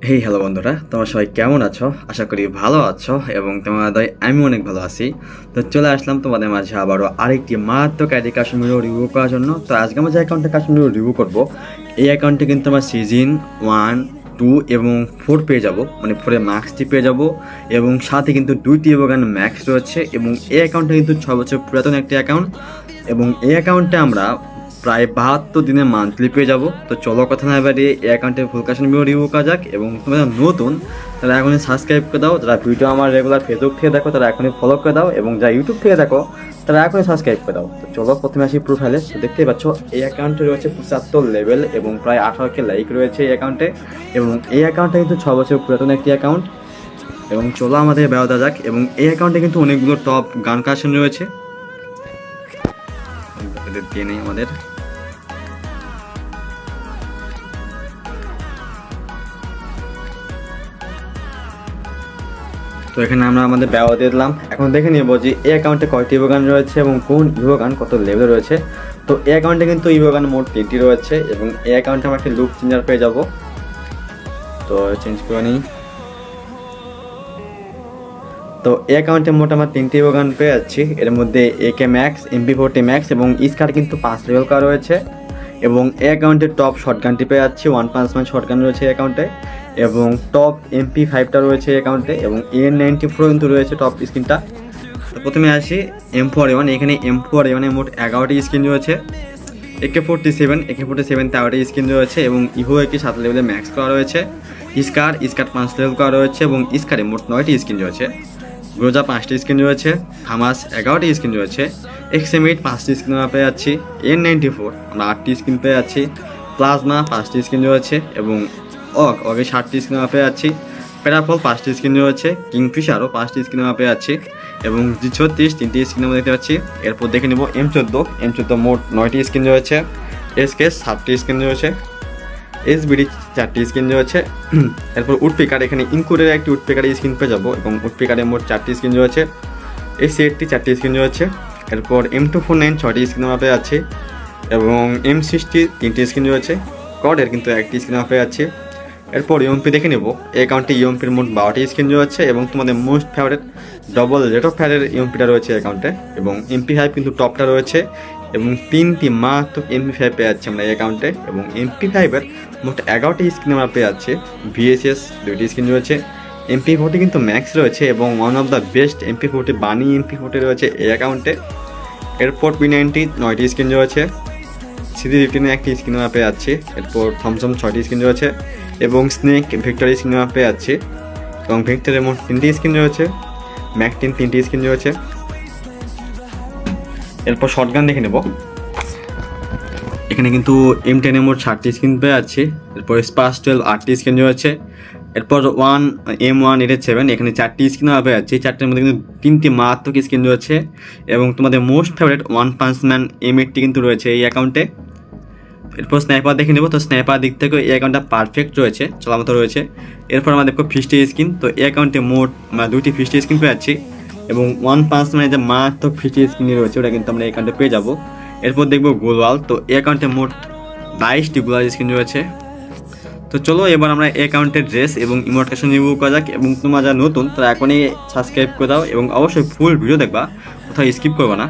Hey hello বন্ধুরা, তোমরা সবাই কেমন আছো? আশা করি ভালো আছো এবং তোমাদের আমি অনেক ভালো আছি। তো চলে আসলাম তোমাদের মাঝে আবারও আরেকটি মারাত্মক আইডি কাশ্মীরও রিভিউ করার জন্য। তো আজকে আমরা যে অ্যাকাউন্টে কাশ্মীরও রিভিউ করবো, এই অ্যাকাউন্টে কিন্তু আমরা সিজন 1, 2 এবং 4 পেয়ে যাব, মানে 4-এর মার্কসটি পেয়ে যাব এবং সাথে কিন্তু 2টি ইভোগান ম্যাক্স রয়েছে এবং এই অ্যাকাউন্টটা কিন্তু 6 বছর পুরাতন একটি অ্যাকাউন্ট এবং এই অ্যাকাউন্টে আমরা প্রায় 72 দিনে মান্থলি পেয়ে যাবো। তো চলো কথা না বাড়িয়ে এই অ্যাকাউন্টের ফুল কাশন রিভিউ করা যাক। এবং তোমরা নতুন তারা এখনই সাবস্ক্রাইব করে দাও, যারা ভিডিও আমার রেগুলার ফেসবুক থেকে দেখো তারা এখনই ফলো করে দাও এবং যারা ইউটিউব থেকে দেখো তারা এখনই সাবস্ক্রাইব করে দাও। তো চলো প্রথমে আসি প্রোফাইলে। তো দেখতেই পাচ্ছ এই অ্যাকাউন্টে রয়েছে 75 লেভেল এবং প্রায় 18K লাইক রয়েছে এই অ্যাকাউন্টে এবং এই অ্যাকাউন্টটা কিন্তু 6 বছর পুরাতন একটি অ্যাকাউন্ট। এবং চলো আমাদের বেড়াতে যাক। এবং এই অ্যাকাউন্টে কিন্তু অনেকগুলো টপ গান কালেকশন রয়েছে, দিয়ে নেই আমাদের। তো এখানে আমরা আমাদের ব্যবহার দিয়ে দিলাম। এখন দেখে নিব যে এই অ্যাকাউন্টে কয়টি ইভোগান রয়েছে এবং কোন ইভোগান কত লেভেলে রয়েছে। তো এই অ্যাকাউন্টে কিন্তু ইভোগান মোট 3টি রয়েছে এবং এই অ্যাকাউন্টে আমরা একটি লুক চেঞ্জার পেয়ে যাব। তো চেঞ্জ করে নিই। তো এই অ্যাকাউন্টে মোট আমরা 3টি ইভোগান পেয়ে যাচ্ছি। এর মধ্যে AK ম্যাক্স, MP40 ম্যাক্স এবং স্কার কিন্তু 5 লেভেল করা রয়েছে এবং এই অ্যাকাউন্টে টপ শটগানটি পেয়ে যাচ্ছি। 1 পাঞ্চ ম্যান শটগান রয়েছে এই অ্যাকাউন্টে এবং টপ MP5টা রয়েছে এই অ্যাকাউন্টে এবং AN94 কিন্তু রয়েছে টপ স্কিনটা। তো প্রথমে আসি M4A1। এখানে M4A1 মোট 11টি স্কিন রয়েছে। AK47 13টি স্কিন রয়েছে এবং ইভো একটি 7 লেভেলে ম্যাক্স করা রয়েছে। স্কার 5 লেভেল করা রয়েছে এবং স্কারে মোট 9টি স্কিন রয়েছে। গ্রোজা 5টি স্কিন রয়েছে। হামাস 11টি স্কিন রয়েছে। XM8 5টি স্কিন আমরা পেয়ে যাচ্ছি। N94 আমরা 8টি স্কিন পেয়ে যাচ্ছি। প্লাজমা 5টি স্কিন রয়েছে এবং অগে 7টি স্কিন আমরা পেয়ে যাচ্ছি। প্যারাফল 5টি স্কিন রয়েছে। কিংফিশারও 5টি স্কিন আমরা পেয়ে যাচ্ছি এবং G36 3টি স্কিন আমরা দেখতে পাচ্ছি। এরপর দেখে নেব M14 মোট 9টি স্কিন রয়েছে। SKS 7টি স্কিন রয়েছে। SBD 4টি স্কিন রয়েছে। এরপর উডপিকার, এখানে ইনকুরের একটি উডপিকারের স্কিন পেয়ে যাবো এবং উডপিকারের মোট 4টি স্কিন রয়েছে। AC80 4টি স্কিন রয়েছে। এরপর M249 6টি স্কিন আমরা পেয়ে যাচ্ছি এবং M60 3টি স্কিন রয়েছে। কডের কিন্তু 1টি স্কিন আমরা পেয়ে যাচ্ছি। এরপর ইউএমপি দেখে নেব। এই অ্যাকাউন্টে ইউএমপির মোট 12টি স্কিন রয়েছে এবং তোমাদের most favourite double rate of ফায়ারের ইউএমপিটা রয়েছে অ্যাকাউন্টে এবং MP5 কিন্তু টপটা রয়েছে এবং 3টি মাত্র MP5 পেয়ে যাচ্ছি আমরা এই অ্যাকাউন্টে এবং MP5-এর মোট 11টি স্কিন আমরা পেয়ে যাচ্ছি। VSS 2টি স্কিন রয়েছে। MP40 কিন্তু ম্যাক্স রয়েছে এবং one of the best MP40 বানি MP40 রয়েছে এই অ্যাকাউন্টে। এরপর P90 9টি স্কিন রয়েছে। CD15 একটি স্কিন আমরা পেয়ে যাচ্ছি। এরপর থমসম 6টি স্কিন রয়েছে এবং স্নেক ভিক্টরি স্কিন আমরা পেয়ে যাচ্ছি এবং ভিক্টরের মোট 3টি স্কিন রয়েছে। ম্যাকটিন 3টি স্কিন রয়েছে। এরপর শটগান দেখে নেব। এখানে কিন্তু M10 মোট 60টি স্কিন পেয়ে যাচ্ছি। এরপর স্পাস 12 8টি স্কিন রয়েছে। এরপর M187 এখানে 4টি স্কিন আমরা পেয়ে যাচ্ছি। 4টির মধ্যে কিন্তু 3টি মারাত্মক স্কিন রয়েছে এবং তোমাদের most favourite one punch man M80 কিন্তু রয়েছে এই অ্যাকাউন্টে। এরপর স্নাইপার দেখে নেব। তো স্নাইপার দিক থেকে এই অ্যাকাউন্টটা পারফেক্ট রয়েছে, চলামতো রয়েছে। এরপর আমরা দেখবো ফিস্টি স্কিন। তো এই অ্যাকাউন্টে মোট 2টি ফিস্টি স্কিন পেয়ে যাচ্ছি এবং ওয়ান পাঞ্চ ম্যানের যে মারাত্মক ফিস্টি স্কিন রয়েছে ওটা কিন্তু আমরা এই অ্যাকাউন্টে পেয়ে যাবো। এরপর দেখবো গোলওয়াল। তো এই অ্যাকাউন্টে মোট 22টি গোলাল স্কিন রয়েছে। তো চলো এবার আমরা এই অ্যাকাউন্টের ড্রেস এবং ইমোটেশন রিভিউ করা যাক এবং তোমরা যারা নতুন তারা এখনই সাবস্ক্রাইব করে দাও এবং অবশ্যই ফুল ভিডিও দেখবা, কোথাও স্কিপ করবে না।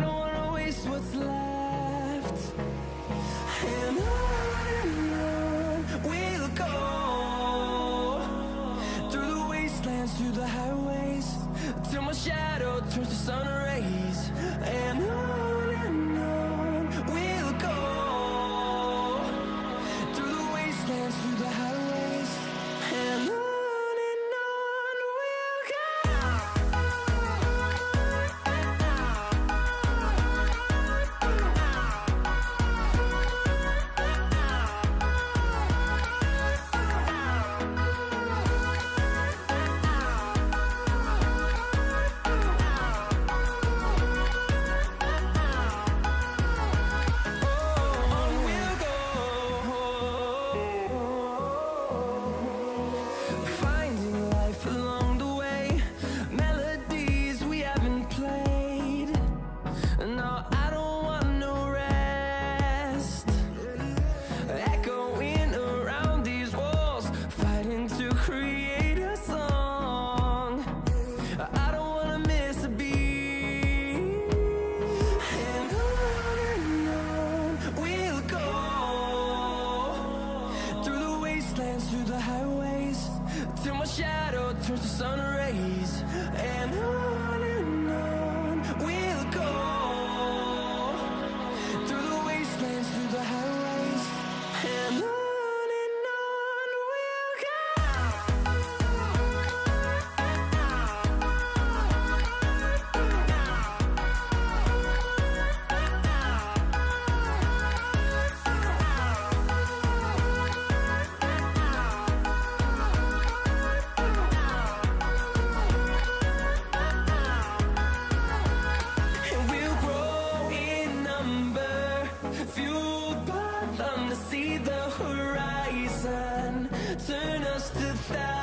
turns to sun rays, and on we'll go through the wastelands, through the highways, and on we'll go. Fueled by them to see the horizon, turn us to thousands.